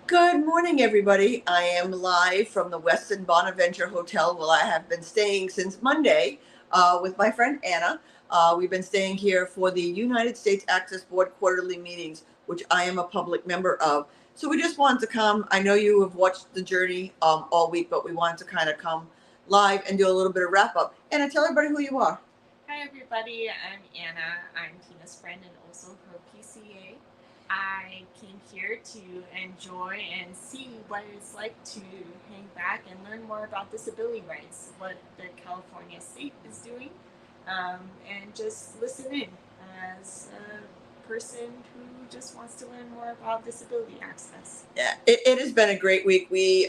Good morning, everybody. I am live from the Westin Bonaventure Hotel where I have been staying since Monday with my friend Anna. We've been staying here for the United States Access Board quarterly meetings, which I am a public member of. So we just wanted to come. I know you have watched the journey all week, but we wanted to kind of come live and do a little bit of wrap up. Anna, tell everybody who you are. Hi everybody, I'm Anna. I'm Tina's friend and also her PCA. I came here to enjoy and see what it's like to hang back and learn more about disability rights, what the California state is doing, and just listen in as a person who just wants to learn more about disability access. Yeah, it has been a great week. We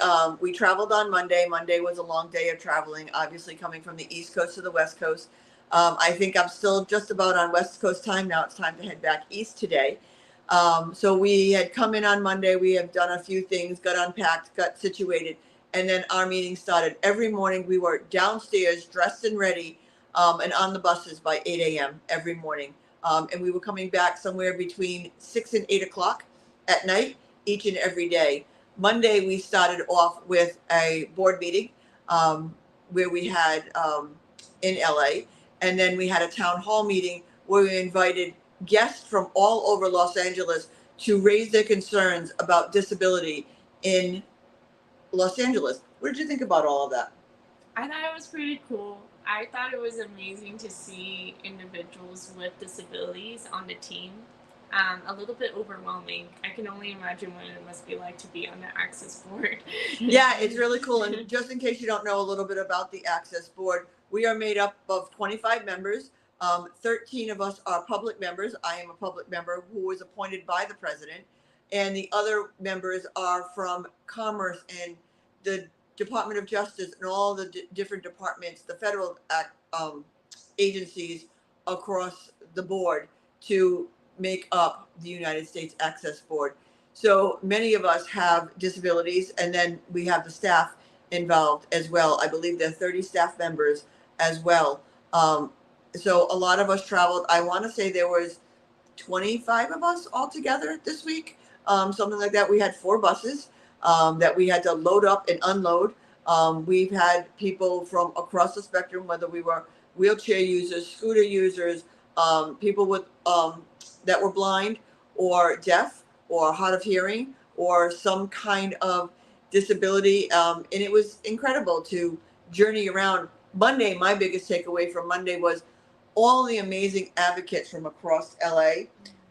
traveled on Monday. Monday was a long day of traveling, obviously coming from the East Coast to the West Coast. I think I'm still just about on West Coast time now. It's time to head back east today. So we had come in on Monday. We have done a few things, got unpacked, got situated, and then our meeting started. Every morning we were downstairs, dressed and ready, and on the buses by 8 a.m. every morning. And we were coming back somewhere between 6 and 8 o'clock at night each and every day. Monday, we started off with a board meeting where we had in LA, and then we had a town hall meeting where we invited guests from all over Los Angeles to raise their concerns about disability in Los Angeles. What did you think about all of that? I thought it was pretty cool. I thought it was amazing to see individuals with disabilities on the team. A little bit overwhelming. I can only imagine what it must be like to be on the Access Board. Yeah, it's really cool. And just in case you don't know a little bit about the Access Board, we are made up of 25 members. 13 of us are public members. I am a public member who was appointed by the president. And the other members are from Commerce and the Department of Justice and all the different departments, the federal agencies across the board to make up the United States Access Board. So many of us have disabilities, and then we have the staff involved as well. I believe there are 30 staff members as well. So a lot of us traveled. I want to say there was 25 of us altogether this week, something like that. We had 4 buses that we had to load up and unload. We've had people from across the spectrum, whether we were wheelchair users, scooter users, people with that were blind or deaf or hard of hearing or some kind of disability. And it was incredible to journey around. Monday, my biggest takeaway from Monday was all the amazing advocates from across LA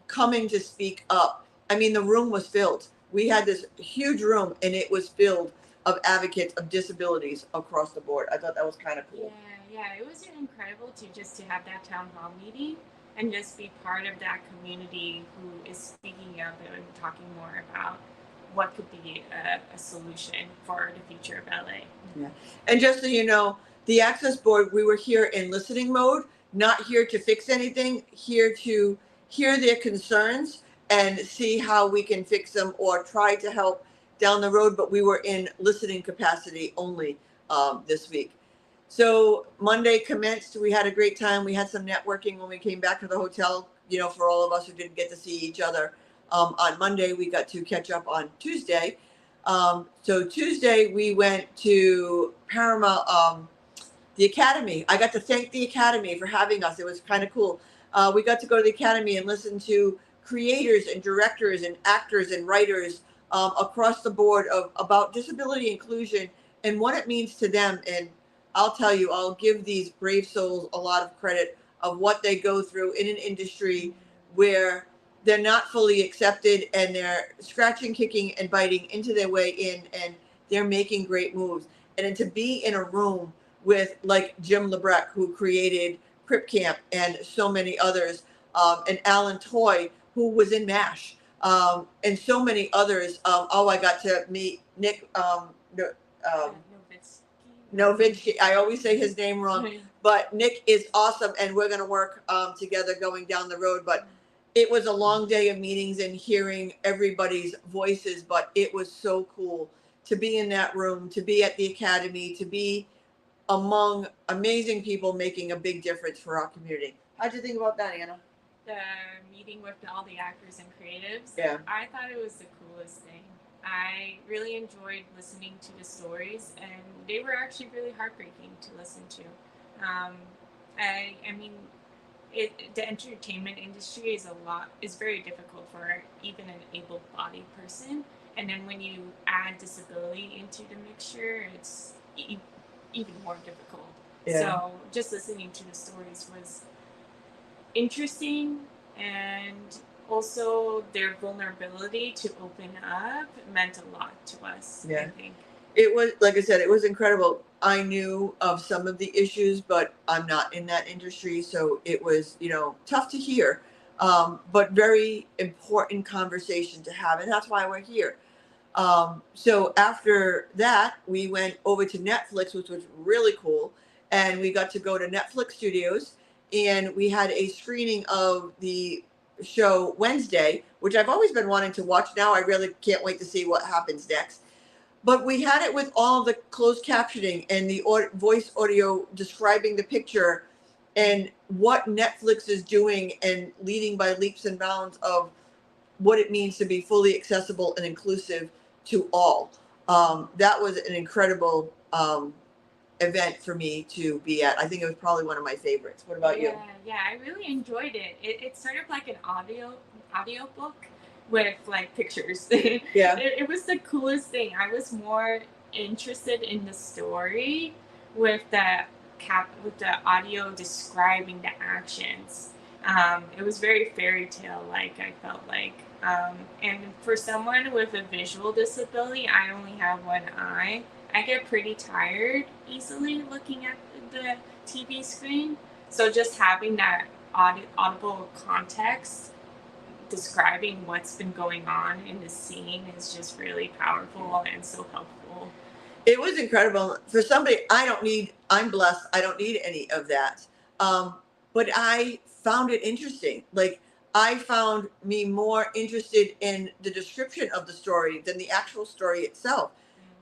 coming to speak up. I mean, the room was filled. We had this huge room and it was filled of advocates of disabilities across the board. I thought that was kind of cool. Yeah, it was incredible to have that town hall meeting and just be part of that community who is speaking up and talking more about what could be a solution for the future of LA. Yeah. And just so you know, the Access Board, we were here in listening mode, not here to fix anything, here to hear their concerns and see how we can fix them or try to help down the road. But we were in listening capacity only this week. So Monday commenced. We had a great time. We had some networking when we came back to the hotel, you know, for all of us who didn't get to see each other on Monday. We got to catch up on Tuesday. So Tuesday we went to Paramount, the Academy. I got to thank the Academy for having us. It was kind of cool. We got to go to the Academy and listen to creators and directors and actors and writers across the board about disability inclusion and what it means to them. And I'll tell you, I'll give these brave souls a lot of credit of what they go through in an industry where they're not fully accepted and they're scratching, kicking, and biting into their way in, and they're making great moves. And then to be in a room with like Jim Lebrecht, who created Crip Camp, and so many others, and Alan Toy, who was in MASH, and so many others. I got to meet Nick Novinsky. I always say his name wrong, but Nick is awesome, and we're going to work together going down the road. But it was a long day of meetings and hearing everybody's voices, but it was so cool to be in that room, to be at the Academy, to be among amazing people making a big difference for our community. How'd you think about that, Anna? the meeting with all the actors and creatives, Yeah. I thought it was the coolest thing. I really enjoyed listening to the stories, and they were actually really heartbreaking to listen to. Um, I mean, the entertainment industry is very difficult for even an able-bodied person, and then when you add disability into the mixture, it's even more difficult. Yeah. So just listening to the stories was interesting, and also their vulnerability to open up meant a lot to us. Yeah. I think. It was, like I said, it was incredible. I knew of some of the issues, but I'm not in that industry, so it was, tough to hear, but very important conversation to have, and that's why we're here. So after that, we went over to Netflix, which was really cool, and we got to go to Netflix Studios, and we had a screening of the show Wednesday, which I've always been wanting to watch. Now I really can't wait to see what happens next. But we had it with all of the closed captioning and the voice audio describing the picture and what Netflix is doing and leading by leaps and bounds of what it means to be fully accessible and inclusive to all. That was an incredible event for me to be at. I think it was probably one of my favorites. What about you? Yeah, I really enjoyed it. It's sort of like an audio book with like pictures. Yeah. It was the coolest thing. I was more interested in the story with the audio describing the actions. It was very fairy tale like, I felt like. And for someone with a visual disability, I only have one eye. I get pretty tired easily looking at the TV screen. So just having that audible context describing what's been going on in the scene is just really powerful and so helpful. It was incredible for somebody. I'm blessed. I don't need any of that. Um, but I found it interesting. Like, I found me more interested in the description of the story than the actual story itself,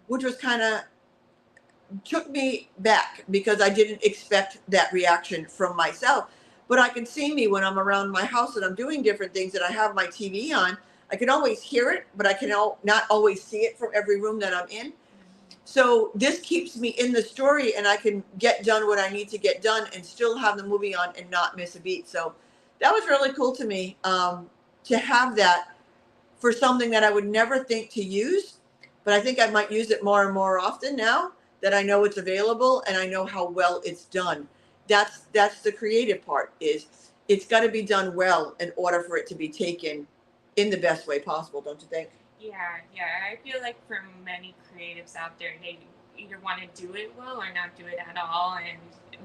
which was kind of took me back because I didn't expect that reaction from myself. But I can see me when I'm around my house and I'm doing different things and I have my TV on. I can always hear it, but I can not always see it from every room that I'm in. So this keeps me in the story and I can get done what I need to get done and still have the movie on and not miss a beat. So that was really cool to me, to have that for something that I would never think to use. But I think I might use it more and more often now that I know it's available and I know how well it's done. That's the creative part, is it's got to be done well in order for it to be taken in the best way possible, don't you think? Yeah. I feel like for many creatives out there, they either want to do it well or not do it at all, and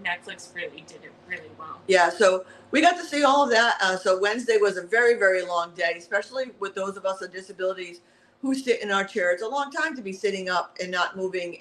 Netflix really did it really well. Yeah, so we got to see all of that. So Wednesday was a very, very long day, especially with those of us with disabilities who sit in our chair. It's a long time to be sitting up and not moving.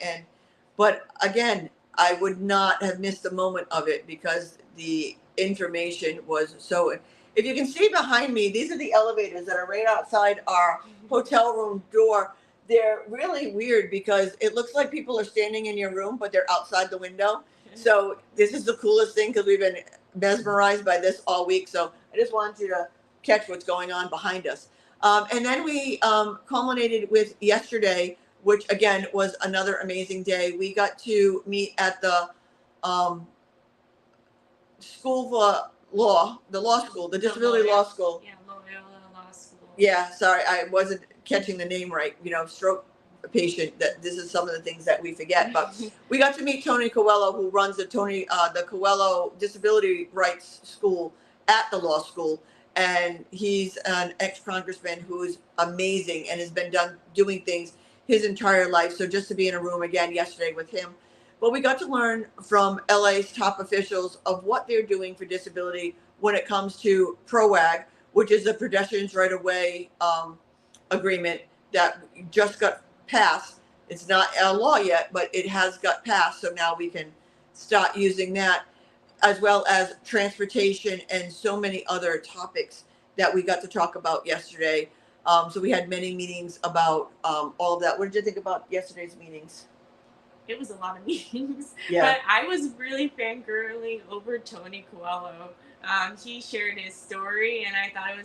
But again, I would not have missed a moment of it because the information was so. If you can see behind me, these are the elevators that are right outside our hotel room door. They're really weird because it looks like people are standing in your room, but they're outside the window. So this is the coolest thing because we've been mesmerized by this all week. So I just wanted you to catch what's going on behind us. And then we culminated with yesterday, which again was another amazing day. We got to meet at the um, school for law, the law school, the disability law school. Yeah, Loyola Law School. Yeah, sorry, I wasn't catching the name right. Stroke patient. That this is some of the things that we forget. But we got to meet Tony Coelho, who runs the Coelho Disability Rights School at the law school, and he's an ex-congressman who's amazing and has been doing things his entire life. So just to be in a room again yesterday with him. But we got to learn from LA's top officials of what they're doing for disability when it comes to PROWAG, which is the Pedestrians Right of Way agreement that just got passed. It's not a law yet, but it has got passed. So now we can start using that, as well as transportation and so many other topics that we got to talk about yesterday. So we had many meetings about all of that. What did you think about yesterday's meetings? It was a lot of meetings. Yeah. But I was really fangirling over Tony Coelho. He shared his story, and I thought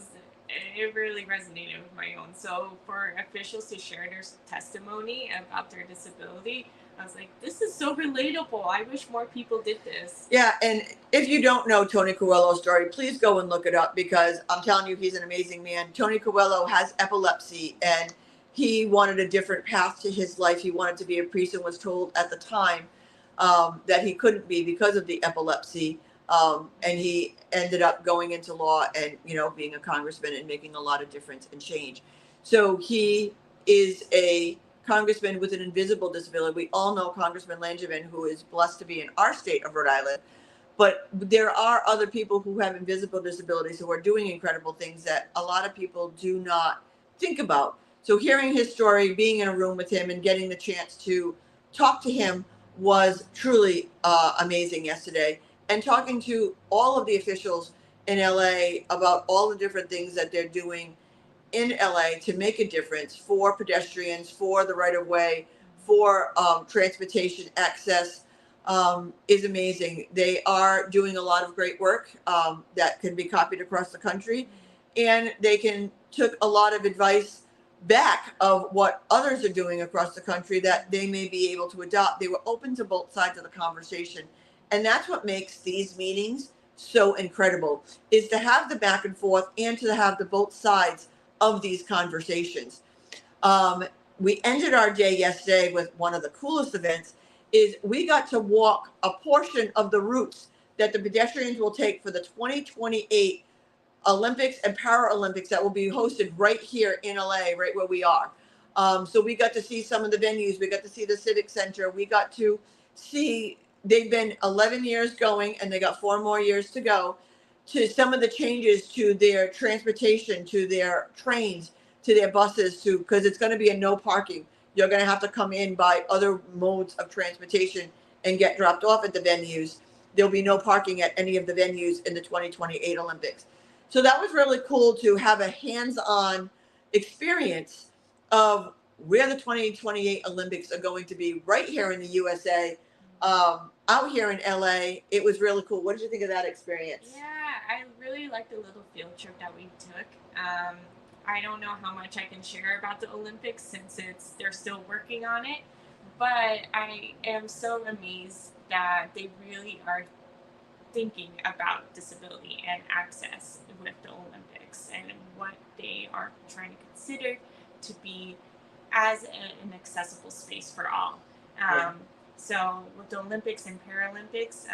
it really resonated with my own. So for officials to share their testimony about their disability, I was like, this is so relatable. I wish more people did this. Yeah, and if you don't know Tony Coelho's story, please go and look it up, because I'm telling you, he's an amazing man. Tony Coelho has epilepsy, and he wanted a different path to his life. He wanted to be a priest and was told at the time that he couldn't be because of the epilepsy. And he ended up going into law and, being a congressman and making a lot of difference and change. So he is a congressman with an invisible disability. We all know Congressman Langevin, who is blessed to be in our state of Rhode Island. But there are other people who have invisible disabilities who are doing incredible things that a lot of people do not think about. So hearing his story, being in a room with him and getting the chance to talk to him was truly amazing yesterday. And talking to all of the officials in LA about all the different things that they're doing in LA to make a difference for pedestrians, for the right of way, for transportation access is amazing. They are doing a lot of great work that can be copied across the country, and they took a lot of advice back of what others are doing across the country that they may be able to adopt. They were open to both sides of the conversation, and that's what makes these meetings so incredible, is to have the back and forth and to have the both sides of these conversations. We ended our day yesterday with one of the coolest events. Is we got to walk a portion of the routes that the pedestrians will take for the 2028 Olympics and Paralympics that will be hosted right here in LA, right where we are. So we got to see some of the venues. We got to see the Civic Center. We got to see, they've been 11 years going, and they got 4 more years to go, to some of the changes to their transportation, to their trains, to their buses, because it's going to be a no parking. You're going to have to come in by other modes of transportation and get dropped off at the venues. There'll be no parking at any of the venues in the 2028 Olympics. So that was really cool to have a hands-on experience of where the 2028 Olympics are going to be right here in the USA, out here in LA. It was really cool. What did you think of that experience? Yeah, I really liked the little field trip that we took. I don't know how much I can share about the Olympics since they're still working on it, but I am so amazed that they really are thinking about disability and access with the Olympics and what they are trying to consider to be as an accessible space for all. So with the Olympics and Paralympics,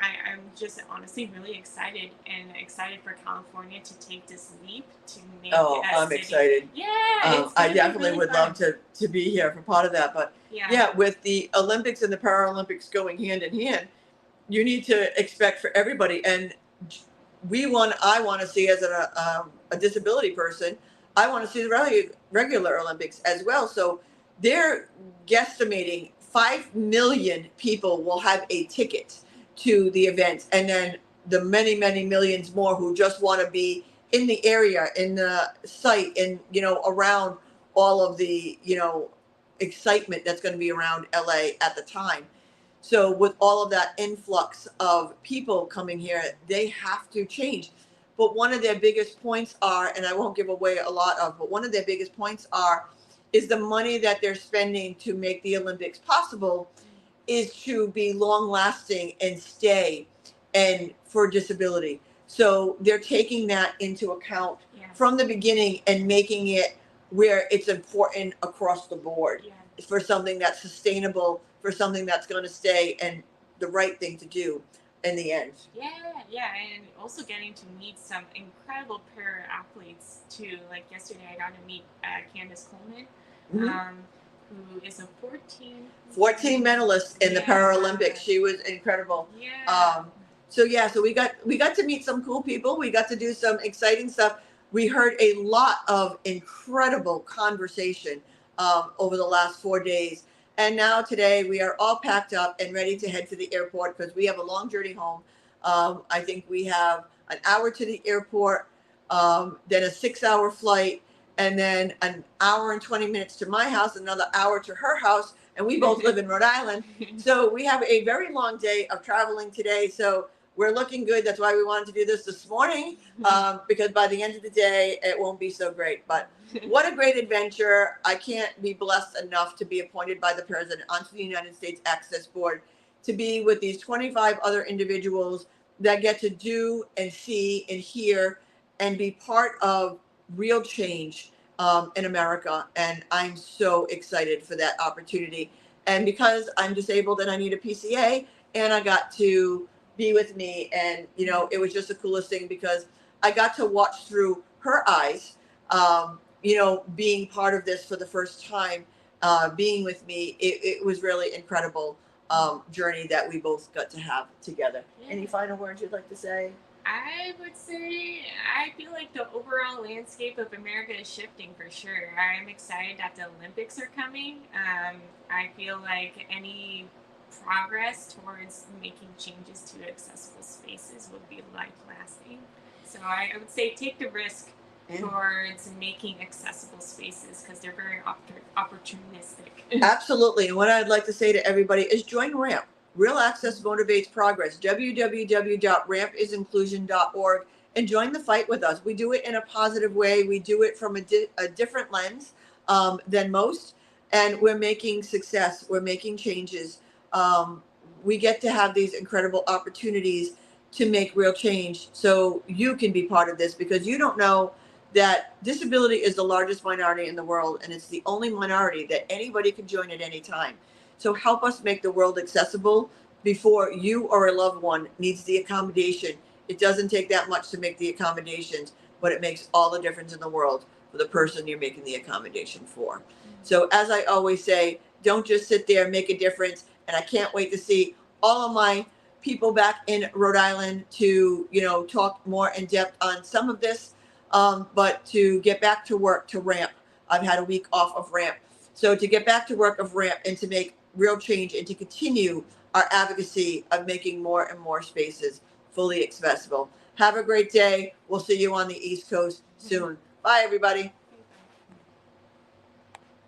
I'm just honestly really excited for California to take this leap to make I'm excited. Yeah, I definitely really would love to be here for part of that. But yeah, with the Olympics and the Paralympics going hand in hand, you need to expect for everybody. And I want to see, as a disability person, I want to see the regular Olympics as well. So they're guesstimating 5 million people will have a ticket to the events, and then the many, many millions more who just want to be in the area, in the site, and around all of the excitement that's going to be around LA at the time. So with all of that influx of people coming here, they have to change. But one of their biggest points are, and I won't give away a lot of, but one of their biggest points is the money that they're spending to make the Olympics possible is to be long lasting and stay and for disability. So they're taking that into account from the beginning and making it where it's important across the board for something that's sustainable, for something that's going to stay, and the right thing to do in the end. Yeah, and also getting to meet some incredible para athletes too. Like yesterday, I got to meet Candace Coleman, who is a 14 medalist in the Paralympics. She was incredible. So we got to meet some cool people. We got to do some exciting stuff. We heard a lot of incredible conversation over the last 4 days. And now today we are all packed up and ready to head to the airport because we have a long journey home. I think we have an hour to the airport, then a 6-hour flight, and then an hour and 20 minutes to my house, another hour to her house. And we both live in Rhode Island. So we have a very long day of traveling today. So we're looking good. That's why we wanted to do this morning, because by the end of the day, it won't be so great. But what a great adventure. I can't be blessed enough to be appointed by the president onto the United States Access Board, to be with these 25 other individuals that get to do and see and hear and be part of real change in America. And I'm so excited for that opportunity. And because I'm disabled and I need a PCA, and I got to be with me, and it was just the coolest thing, because I got to watch through her eyes, being part of this for the first time, being with me. It was really incredible journey that we both got to have together. Any final words you'd like to say? I would say I feel like the overall landscape of America is shifting for sure. I'm excited that the Olympics are coming. I feel like any progress towards making changes to accessible spaces will be life lasting. So I would say take the risk towards making accessible spaces, because they're very opportunistic. Absolutely. And what I'd like to say to everybody is join RAMP. Real Access Motivates Progress. www.rampisinclusion.org, and join the fight with us. We do it in a positive way. We do it from a different lens than most, and we're making success. We're making changes. We get to have these incredible opportunities to make real change, so you can be part of this, because you don't know that disability is the largest minority in the world, and it's the only minority that anybody can join at any time. So help us make the world accessible before you or a loved one needs the accommodation. It doesn't take that much to make the accommodations, but it makes all the difference in the world for the person you're making the accommodation for. So as I always say, don't just sit there, make a difference. And I can't wait to see all of my people back in Rhode Island to, talk more in depth on some of this, but to get back to work, to RAMP. I've had a week off of RAMP. So to get back to work of RAMP and to make real change and to continue our advocacy of making more and more spaces fully accessible. Have a great day. We'll see you on the East Coast soon. Bye, everybody.